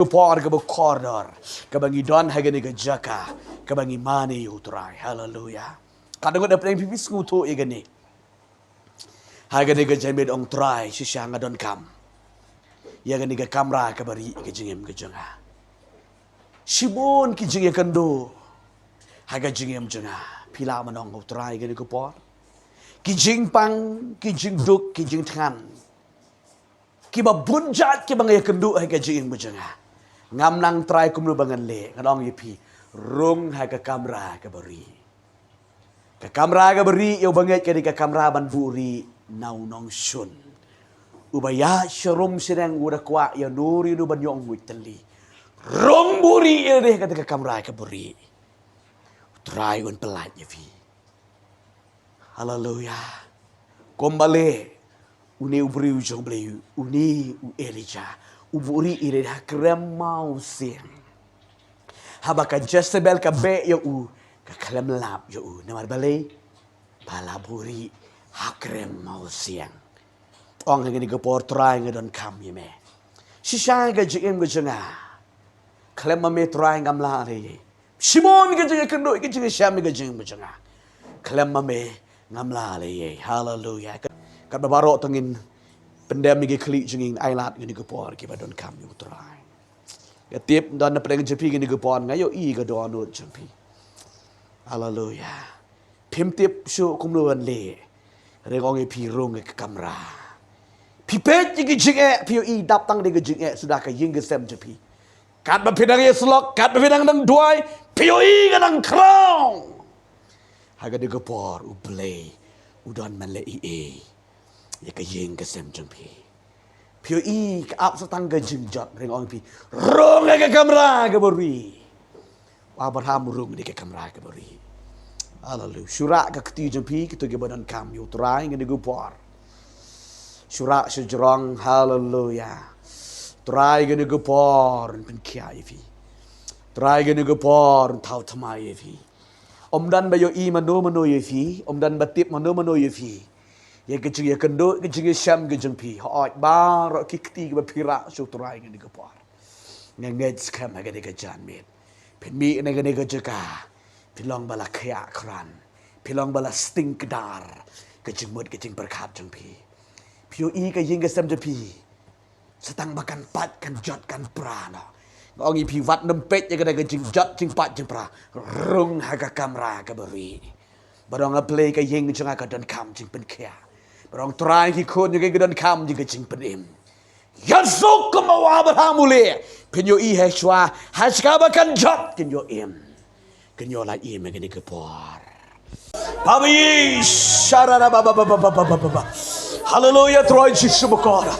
Por ke corridor, ke bangi don hagani ke jaka, ke bangi mani utrai. Hallelujah. Kadang ada pernah pipis ngutu igani. Hagani ke jamin ong trai sisang adon kam. Ya gani ke kamera ke bari ke jingem ke jenga. Sibun ki jingem kendo. Haga jingem jenga. Pila manong utrai gani ke por. Ki jingpang, ki jingduk, ki jingtan. Kiba bunjat ki bangaya kendo haga jingem ke jenga. Ngam nang trai kumlu bangan le ngadong yipi rung ha ka kamera ka beri ka kamera ka beri yo banget ka di ka kamera ban buri nau nong sun ubaya sharum sedang udah kwa ya nuri nu ban yong witeli rung buri ire ka ka kamera ka beri trai un pelat yipi haleluya kombale uni ubri ujong beli uni u elija uburi ire ha kremau siang habaka Jezebel ka be yo u ka kalem lap yo u namar balay palaburi ha kremau siang ong ngani go por try ngadon kam yeme shisha ga jim go janga kalem me try ngam la re Simon ga jing kendo ga jing sham ga jing go janga kalem me ngam la re hallelujah ka babaro tongin pendam ni klik jenging ailat gini ke por ki badon kam yu trai ya tip don na pedang jepi gini ke por ngayo i ga don no jepi haleluya pim tip su kum lo le regong e pi rong ke kamera pi pet gi jinge pi i dap tang de gi jinge sudah ka ying ke sem jepi kat ba pedang ye slok kat ba pedang nang duai pi i ga nang krong haga de ke por u play u don man le i ya ka yeng ka sem jeng pi pio i ka ap satang ka jing jot ring ong pi rong ka kamera ka beri Abraham rong di ka kamera ka beri haleluya syura ka keti jeng pi kitu ge badan kam yu trai ngene gu por syura sejrong haleluya trai ngene gu por pen kia i pi trai ngene gu por tau thamai i pi om dan ba yo i mano i pi om dan batip mano i pi ya kecil ya kendo kecil sham kecil pi hot bar kikti ke pira sutrai ngene ke par nget skam ga de jan met pen mi ne ga de jaka pilong bala khya kran pilong bala stink dar kecil mut kecil berkat jeng pi pio i ka ying ke sam je pi setang makan pat kan jot kan prana ngong i pi wat nempet ya ga de kecil jot jing pat jing pra rung ha ka kamera ka beri barang a play ka ying jeng ka don kam jing pen khya Barang try ki kon juga gedan kam juga jing penim. Yasuk kemawa berhamule. Kenyo i heshwa haska bakan jot kenyo im. Kenyo la im ngene ke por. Babi sharara baba. Hallelujah Trai Jesus bokora.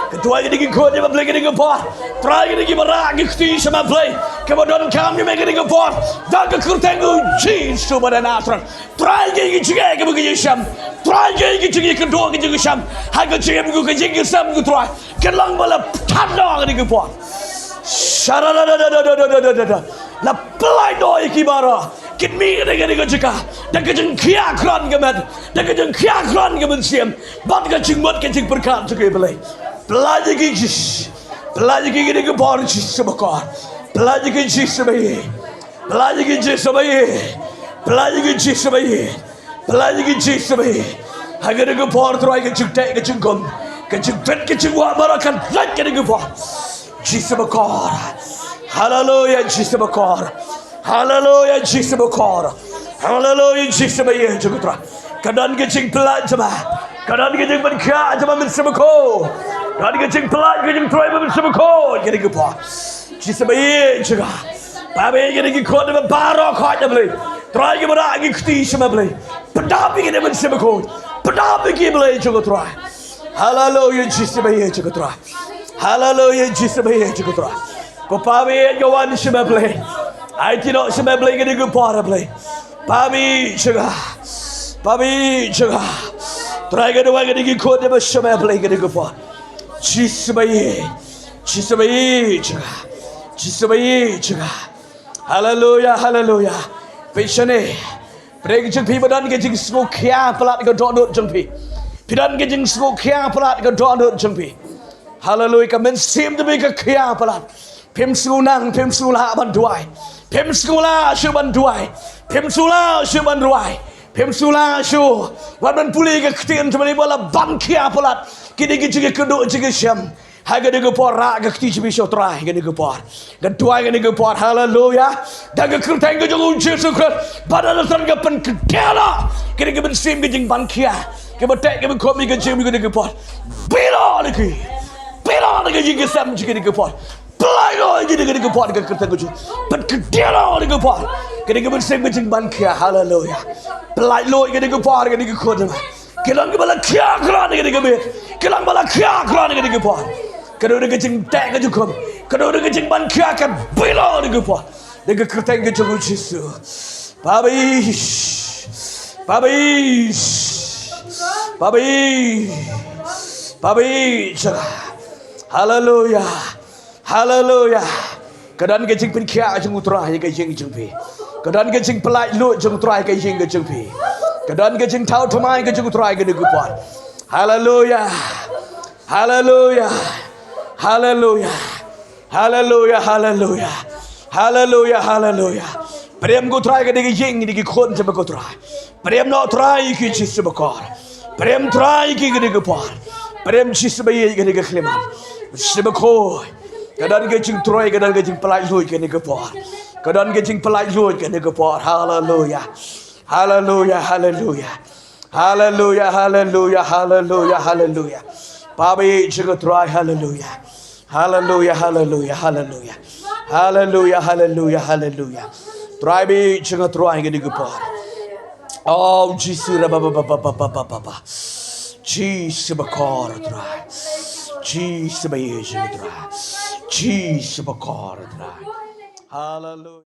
Kedua gini kon dia play gini ke por. Trai gini bara gikti sama play. Kemudian kam ni ngene ke por. Dak kurtengu Jesus pada natran. Trai gini juga ke begini sham. Trai gini gini kedua gini sham. Haga jem gu gini sam gu trai. Kelang bala tanda gini ke por. Sharara la play doi kibara. Kit mi gini jika. Dan kejeng kia kran gemet. Dan kejeng kia kran gemet siam. Bat kejeng mat kejeng berkat juga belai. Pelajari gigi, pelajari gigi ke por Jesus bakar. Pelajari gigi sebayi, pelajari gigi sebayi, pelajari gigi sebayi, pelajari gigi sebayi. Agar ke por Trai ke cukte ke cungkum, ke cukpet ke cungwa barakan lagi ke por. Jesus bakar. Hallelujah Jesus bakar. Hallelujah Jesus bakar. Hallelujah Jesus sebayi cukutra. Kadang ke cing pelaj jema, kadang ke cing berkat jema bersebako. Kadang ke cing pelaj ke cing Trai bersebako. Jadi ke por. Jesus sebayi juga. Babe jadi ke kod barok hot beli. Trai ke berak ke kti sama beli. Pedapi ke bersebako. Pedapi ke beli juga Trai. Hallelujah Jesus sebayi juga Trai. Hallelujah Jesus sebayi juga Trai. Papabe kawan sama beli. Ai tidak sama beli ke por beli. Babi juga. Babi juga. Trai ke dua ke kod bersama beli ke por. Jesus sebayi. Jesus sebayi juga. Jesus sebayi juga. Hallelujah, hallelujah. Pishane. Preg jeng pi badan ke jeng smoke kya pelat ke donut jeng pi. Pidan ke jeng smoke kya pelat ke donut jeng pi. Hallelujah. Kamen sim de ke kya pelat. Pem sunang, pem sula banduai. Pem sula shu banduai. Pem sula shu banduai. Pem sula shu. Wan puli ke ketian cuma bola bankia polat. Kini kita kedua juga syam. Haga de gepor ra ga kti bi sho trai ga de gepor ga tuai ga de gepor haleluya da ga kurtang ga jong Jesus Christ badal san ga pen kedela ga de ben sim ga jing ban kia ga batek ga ko mi ga jing ga de gepor bila lagi bila ga jing ga sam ga de gepor plai lo ga de gepor ga kurtang ga jong pen kedela de gepor ga de ben sim ga jing ban kia haleluya plai lo ga de gepor ga de ko de kelang ga bala kia kran ga de ga be kelang bala kia kran ga de gepor Kedua dia jeng tak ke juga. Kedua dia jeng ban kia ke bila dia apa. Dia kerteng ke jeng Jesus. Babish. Babish. Babish. Babish. Haleluya. Haleluya. Kedan ke jeng pen kia jeng utrai ke jeng pi. Kedan ke jeng pelai lu jeng utrai ke jeng pi. Kedan ke jeng tau temai ke jeng utrai ke depan. Haleluya. Haleluya. Hallelujah. Hallelujah. Hallelujah. Hallelujah. Hallelujah. Prem go try ke digi jing digi khon se ko try. Prem no try ki chis se bakar. Prem try ki digi par. Prem chis be ye ke digi khleman. Se bako. Kadan ke jing try kadan ke jing pelai lui ke digi par. Kadan ke jing pelai lui ke digi par. Hallelujah. Hallelujah. Hallelujah. Hallelujah. Hallelujah. Hallelujah. Hallelujah. Babi jing try hallelujah. Hallelujah, hallelujah, hallelujah. Hallelujah, hallelujah, hallelujah. Try be chinga try ke digupar. Oh Jesus ba. Jesus bakar try. Jesus ba ye chinga try. Jesus bakar try. Hallelujah.